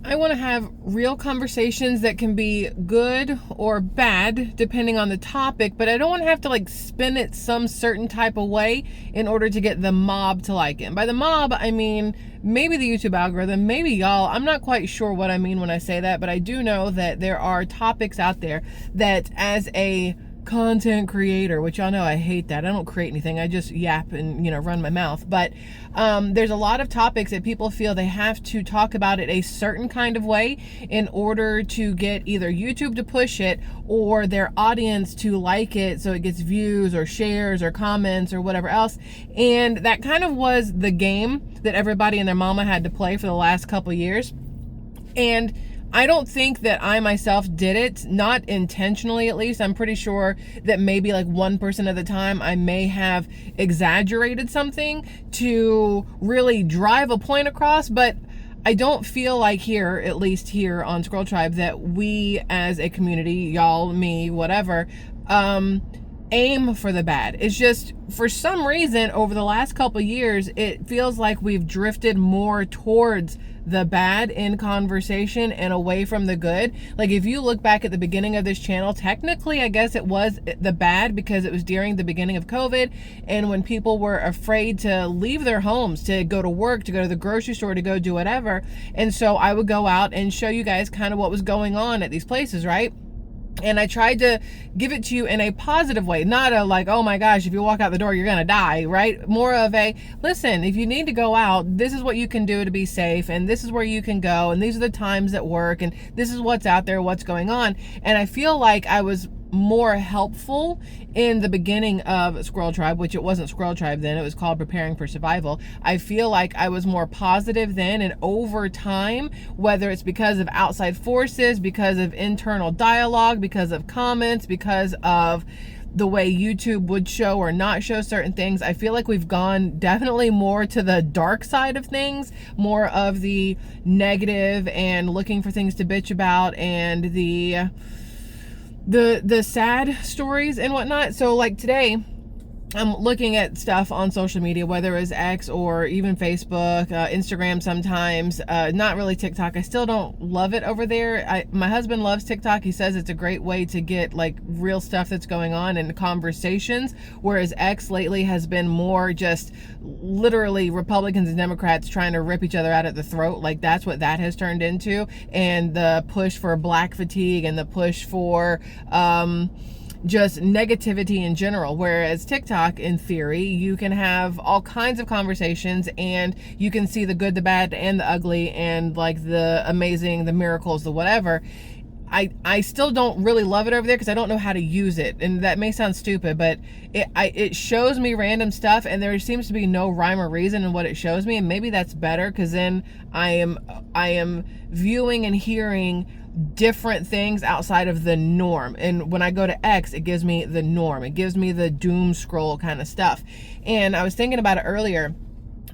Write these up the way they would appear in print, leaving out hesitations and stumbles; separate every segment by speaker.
Speaker 1: I want to have real conversations that can be good or bad depending on the topic, but I don't want to have to like spin it some certain type of way in order to get the mob to like it. And by the mob, I mean maybe the YouTube algorithm, maybe y'all. I'm not quite sure what I mean when I say that, but I do know that there are topics out there that, as a content creator, which y'all know I hate that. I don't create anything. I just yap and, run my mouth. But there's a lot of topics that people feel they have to talk about it a certain kind of way in order to get either YouTube to push it or their audience to like it so it gets views or shares or comments or whatever else. And that kind of was the game that everybody and their mama had to play for the last couple years. And I don't think that I myself did it, not intentionally at least. I'm pretty sure that maybe like 1% of the time I may have exaggerated something to really drive a point across, but I don't feel like here, at least here on SquirrelTribe, that we as a community, y'all, me, whatever, aim for the bad. It's just, for some reason, over the last couple of years, it feels like we've drifted more towards the bad in conversation and away from the good. Like if you look back at the beginning of this channel, technically I guess it was the bad because it was during the beginning of COVID and when people were afraid to leave their homes, to go to work, to go to the grocery store, to go do whatever. And so I would go out and show you guys kind of what was going on at these places, right? And I tried to give it to you in a positive way, not a like, oh my gosh, if you walk out the door, you're going to die, right? More of a, listen, if you need to go out, this is what you can do to be safe. And this is where you can go. And these are the times that work. And this is what's out there, what's going on. And I feel like I was more helpful in the beginning of SquirrelTribe, which it wasn't SquirrelTribe then, it was called Preparing for Survival. I feel like I was more positive then, and over time, whether it's because of outside forces, because of internal dialogue, because of comments, because of the way YouTube would show or not show certain things, I feel like we've gone definitely more to the dark side of things, more of the negative and looking for things to bitch about and the sad stories and whatnot. So like today, I'm looking at stuff on social media, whether it's X or even Facebook, Instagram sometimes, not really TikTok. I still don't love it over there. My husband loves TikTok. He says it's a great way to get like real stuff that's going on and conversations, whereas X lately has been more just literally Republicans and Democrats trying to rip each other out at the throat. Like that's what that has turned into. And the push for black fatigue and the push for just negativity in general, whereas TikTok, in theory, you can have all kinds of conversations and you can see the good, the bad, and the ugly, and like the amazing, the miracles, the whatever. I still don't really love it over there because I don't know how to use it, and that may sound stupid, but it shows me random stuff and there seems to be no rhyme or reason in what it shows me, and maybe that's better because then I am viewing and hearing different things outside of the norm. And when I go to X, it gives me the norm. It gives me the doom scroll kind of stuff. And I was thinking about it earlier.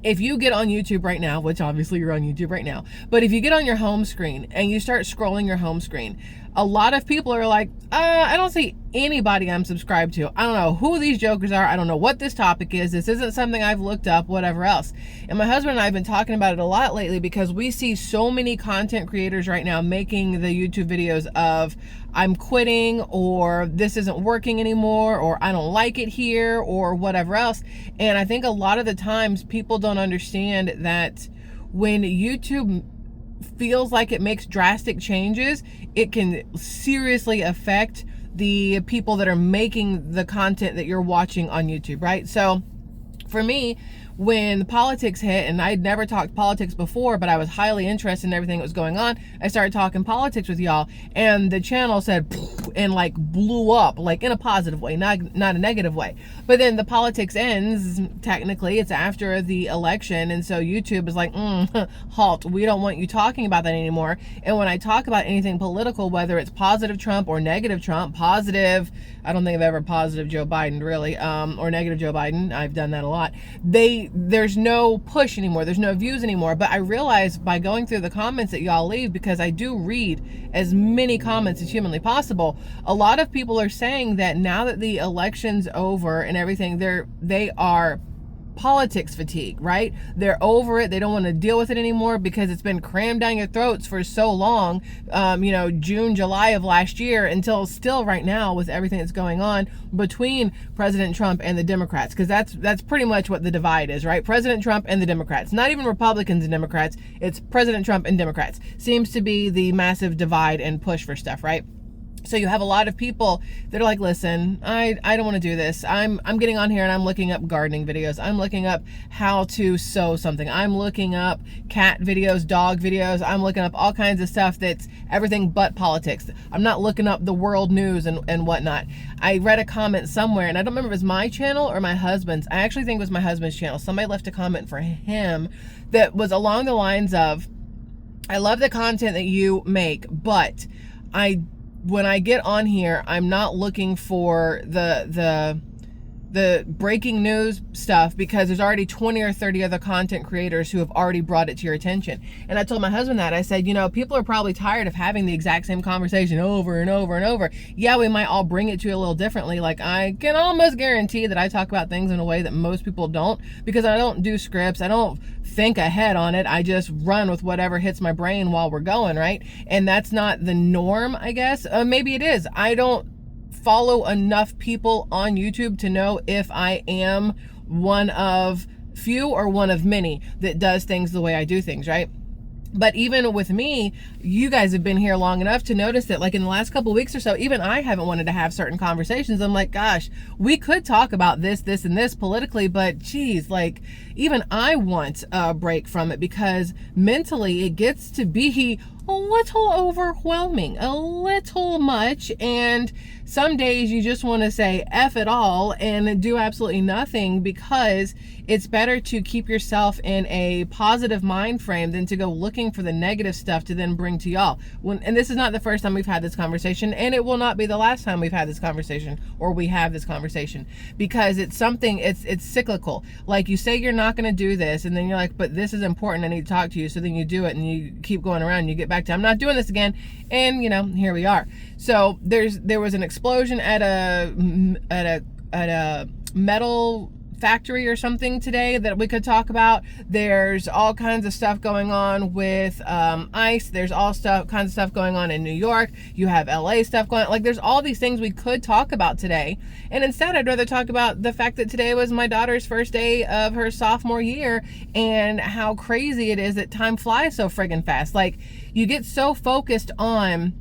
Speaker 1: If you get on YouTube right now, which obviously you're on YouTube right now, but if you get on your home screen and you start scrolling your home screen, a lot of people are like, I don't see anybody I'm subscribed to. I don't know who these jokers are. I don't know what this topic is. This isn't something I've looked up, whatever else. And my husband and I have been talking about it a lot lately because we see so many content creators right now making the YouTube videos of I'm quitting, or this isn't working anymore, or I don't like it here, or whatever else. And I think a lot of the times people don't understand that when YouTube feels like it makes drastic changes, it can seriously affect the people that are making the content that you're watching on YouTube, right? So for me, when politics hit, and I'd never talked politics before, but I was highly interested in everything that was going on, I started talking politics with y'all, and the channel said, and like blew up, like in a positive way, not a negative way. But then the politics ends, technically, it's after the election, and so YouTube is like, halt, we don't want you talking about that anymore. And when I talk about anything political, whether it's positive Trump or negative Trump, positive, I don't think I've ever positive Joe Biden, really, or negative Joe Biden, I've done that a lot, there's no push anymore, there's no views anymore. But I realized by going through the comments that y'all leave, because I do read as many comments as humanly possible, a lot of people are saying that now that the election's over and everything, they are politics fatigue, right? They're over it. They don't want to deal with it anymore because it's been crammed down your throats for so long, June, July of last year until still right now with everything that's going on between President Trump and the Democrats, because that's pretty much what the divide is, right? President Trump and the Democrats, not even Republicans and Democrats. It's President Trump and Democrats seems to be the massive divide and push for stuff, right? So you have a lot of people that are like, listen, I don't want to do this. I'm getting on here and I'm looking up gardening videos. I'm looking up how to sew something. I'm looking up cat videos, dog videos. I'm looking up all kinds of stuff that's everything but politics. I'm not looking up the world news and whatnot. I read a comment somewhere, and I don't remember if it was my channel or my husband's. I actually think it was my husband's channel. Somebody left a comment for him that was along the lines of, I love the content that you make, but when I get on here, I'm not looking for the breaking news stuff because there's already 20 or 30 other content creators who have already brought it to your attention. And I told my husband that. I said, people are probably tired of having the exact same conversation over and over and over. Yeah, we might all bring it to you a little differently. Like, I can almost guarantee that I talk about things in a way that most people don't, because I don't do scripts. I don't think ahead on it. I just run with whatever hits my brain while we're going, right? And that's not the norm, I guess. Maybe it is. I don't follow enough people on YouTube to know if I am one of few or one of many that does things the way I do things, right? But even with me, you guys have been here long enough to notice that, like, in the last couple of weeks or so, even I haven't wanted to have certain conversations. I'm like, gosh, we could talk about this, and this politically, but geez, like, even I want a break from it because mentally it gets to be a little overwhelming, a little much. And some days you just want to say F it all and do absolutely nothing, because it's better to keep yourself in a positive mind frame than to go looking for the negative stuff to then bring to y'all. And this is not the first time we've had this conversation, and it will not be the last time we've had this conversation, or we have this conversation, because it's something, it's cyclical. Like, you say you're not going to do this, and then you're like, but this is important, I need to talk to you. So then you do it, and you keep going around, and you get back to, I'm not doing this again. And here we are. So there was an explosion at a metal factory or something today that we could talk about. There's all kinds of stuff going on with ICE. There's kinds of stuff going on in New York. You have LA stuff going on. Like, there's all these things we could talk about today. And instead, I'd rather talk about the fact that today was my daughter's first day of her sophomore year, and how crazy it is that time flies so friggin' fast. Like, you get so focused on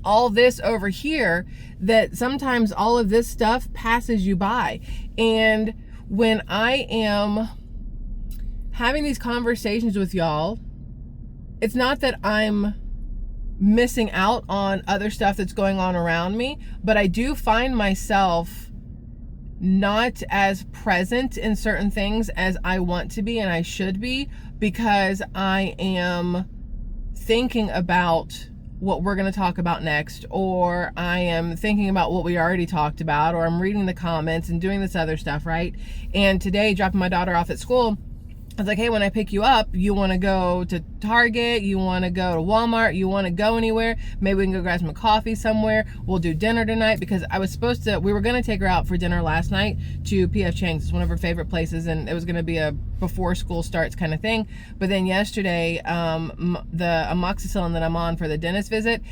Speaker 1: all this over here that sometimes all of this stuff passes you by. And when I am having these conversations with y'all, it's not that I'm missing out on other stuff that's going on around me, but I do find myself not as present in certain things as I want to be and I should be, because I am thinking about what we're going to talk about next, or I am thinking about what we already talked about, or I'm reading the comments and doing this other stuff, right? And today, dropping my daughter off at school, I was like, hey, when I pick you up, you want to go to Target, you want to go to Walmart, you want to go anywhere, maybe we can go grab some coffee somewhere, we'll do dinner tonight, because we were going to take her out for dinner last night to P.F. Chang's. It's one of her favorite places, and it was going to be a before school starts kind of thing. But then yesterday, the amoxicillin that I'm on for the dentist visit,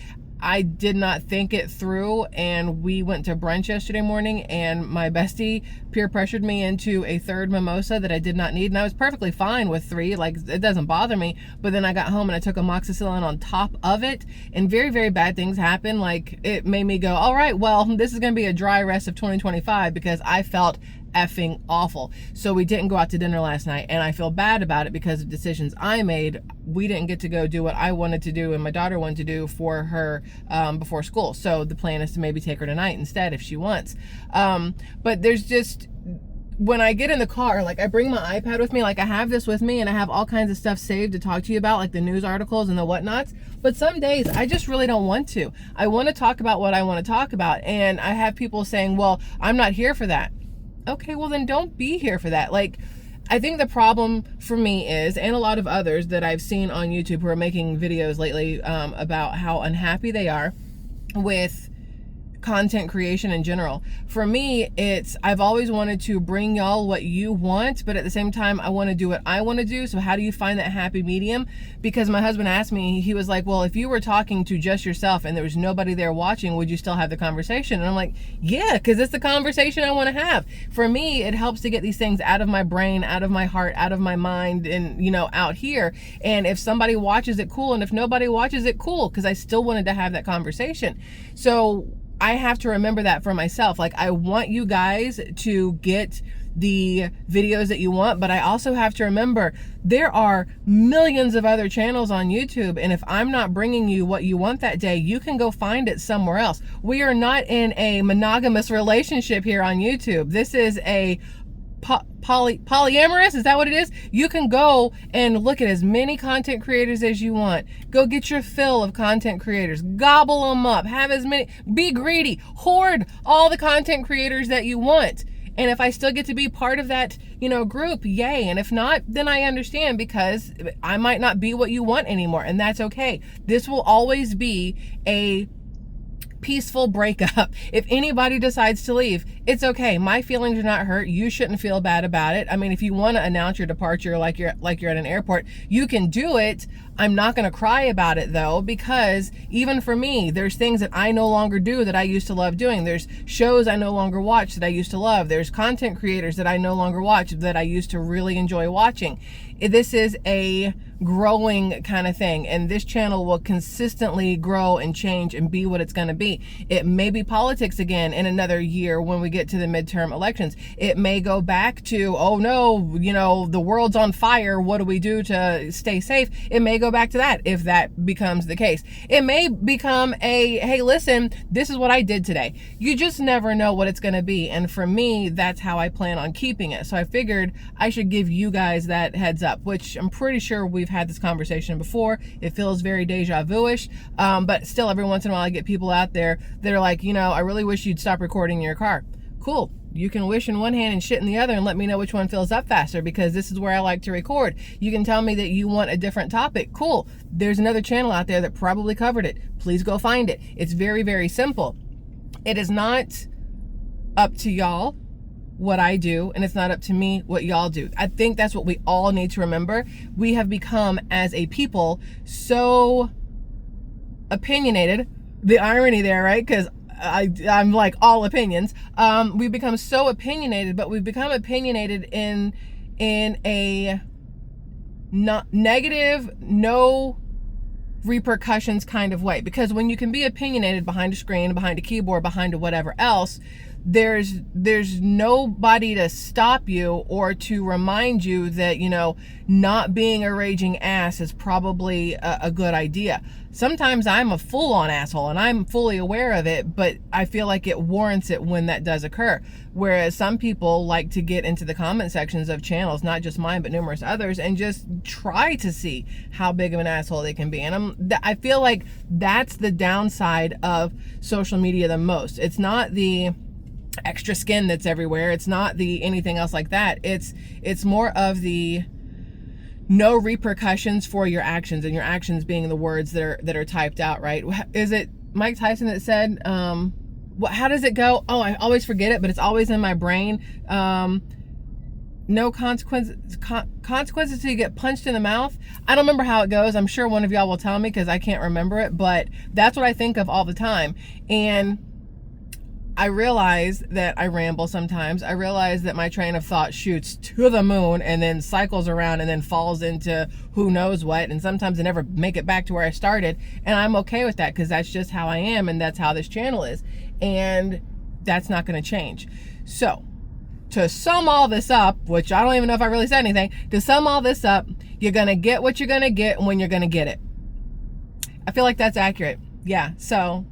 Speaker 1: I did not think it through, and we went to brunch yesterday morning, and my bestie peer pressured me into a third mimosa that I did not need, and I was perfectly fine with 3, like, it doesn't bother me. But then I got home and I took amoxicillin on top of it, and very, very bad things happened. Like, it made me go, all right, well, this is going to be a dry rest of 2025, because I felt effing awful. So we didn't go out to dinner last night, and I feel bad about it because of decisions I made. We didn't get to go do what I wanted to do and my daughter wanted to do for her before school. So the plan is to maybe take her tonight instead if she wants. But there's just, when I get in the car, like, I bring my iPad with me, like, I have this with me, and I have all kinds of stuff saved to talk to you about, like the news articles and the whatnots. But some days I just really don't want to. I want to talk about what I want to talk about, and I have people saying, well, I'm not here for that. Okay, well then don't be here for that. Like, I think the problem for me is, and a lot of others that I've seen on YouTube who are making videos lately about how unhappy they are with content creation in general. For me, I've always wanted to bring y'all what you want, but at the same time, I want to do what I want to do. So how do you find that happy medium? Because my husband asked me, he was like, well, if you were talking to just yourself and there was nobody there watching, would you still have the conversation? And I'm like, yeah, because it's the conversation I want to have. For me, it helps to get these things out of my brain, out of my heart, out of my mind, and, you know, out here. And if somebody watches it, cool. And if nobody watches it, cool, because I still wanted to have that conversation. So I have to remember that for myself. Like, I want you guys to get the videos that you want, but I also have to remember there are millions of other channels on YouTube, and if I'm not bringing you what you want that day, you can go find it somewhere else. We are not in a monogamous relationship here on YouTube. This is a polyamorous, is that what it is? You can go and look at as many content creators as you want. Go get your fill of content creators, gobble them up, have as many, be greedy, hoard all the content creators that you want. And if I still get to be part of that, you know, group, yay. And if not, then I understand, because I might not be what you want anymore, and that's okay. This will always be a peaceful breakup. If anybody decides to leave, it's okay. My feelings are not hurt. You shouldn't feel bad about it. I mean, if you want to announce your departure like you're at an airport, you can do it. I'm not going to cry about it though, because even for me, there's things that I no longer do that I used to love doing. There's shows I no longer watch that I used to love. There's content creators that I no longer watch that I used to really enjoy watching. This is a growing kind of thing, and this channel will consistently grow and change and be what it's going to be. It may be politics again in another year when we get to the midterm elections. It may go back to, oh no, you know, the world's on fire, what do we do to stay safe? It may go back to that if that becomes the case. It may become a, hey, listen, this is what I did today. You just never know what it's going to be, and for me, that's how I plan on keeping it. So I figured I should give you guys that heads up, which I'm pretty sure we've had this conversation before. It feels very deja vu-ish, but still every once in a while I get people out there that are like, you know, I really wish you'd stop recording in your car. Cool. You can wish in one hand and shit in the other, and let me know which one fills up faster, because this is where I like to record. You can tell me that you want a different topic. Cool. There's another channel out there that probably covered it. Please go find it. It's very, very simple. It is not up to y'all what I do, and it's not up to me what y'all do. I think that's what we all need to remember. We have become, as a people, so opinionated. The irony there, right? Because I'm like all opinions. We've become so opinionated, but we've become opinionated in a not negative, no repercussions kind of way. Because when you can be opinionated behind a screen, behind a keyboard, behind a whatever else, there's nobody to stop you or to remind you that, you know, not being a raging ass is probably a good idea. Sometimes I'm a full-on asshole and I'm fully aware of it, but I feel like it warrants it when that does occur. Whereas some people like to get into the comment sections of channels, not just mine, but numerous others, and just try to see how big of an asshole they can be. And I feel like that's the downside of social media the most. It's not the extra skin that's everywhere. It's not the anything else like that. It's more of the no repercussions for your actions, and your actions being the words that are typed out, right? Is it Mike Tyson that said, how does it go? Oh, I always forget it, but it's always in my brain. No consequences till you get punched in the mouth. I don't remember how it goes. I'm sure one of y'all will tell me, because I can't remember it, but that's what I think of all the time. And I realize that I ramble sometimes. I realize that my train of thought shoots to the moon and then cycles around and then falls into who knows what. And sometimes I never make it back to where I started. And I'm okay with that, because that's just how I am, and that's how this channel is. And that's not going to change. So to sum all this up, which I don't even know if I really said anything, to sum all this up, you're going to get what you're going to get when you're going to get it. I feel like that's accurate. Yeah. So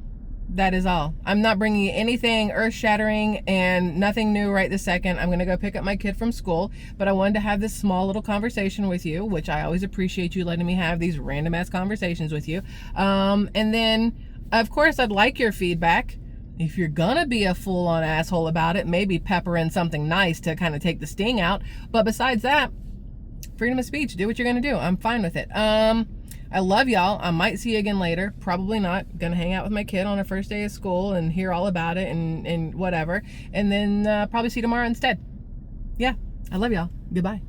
Speaker 1: that is all. I'm not bringing you anything earth-shattering and nothing new right this second. I'm going to go pick up my kid from school, but I wanted to have this small little conversation with you, which I always appreciate you letting me have these random-ass conversations with you. And then, of course, I'd like your feedback. If you're going to be a full-on asshole about it, maybe pepper in something nice to kind of take the sting out. But besides that, freedom of speech. Do what you're going to do. I'm fine with it. I love y'all. I might see you again later. Probably not. Gonna hang out with my kid on her first day of school and hear all about it and whatever. And then probably see you tomorrow instead. Yeah, I love y'all. Goodbye.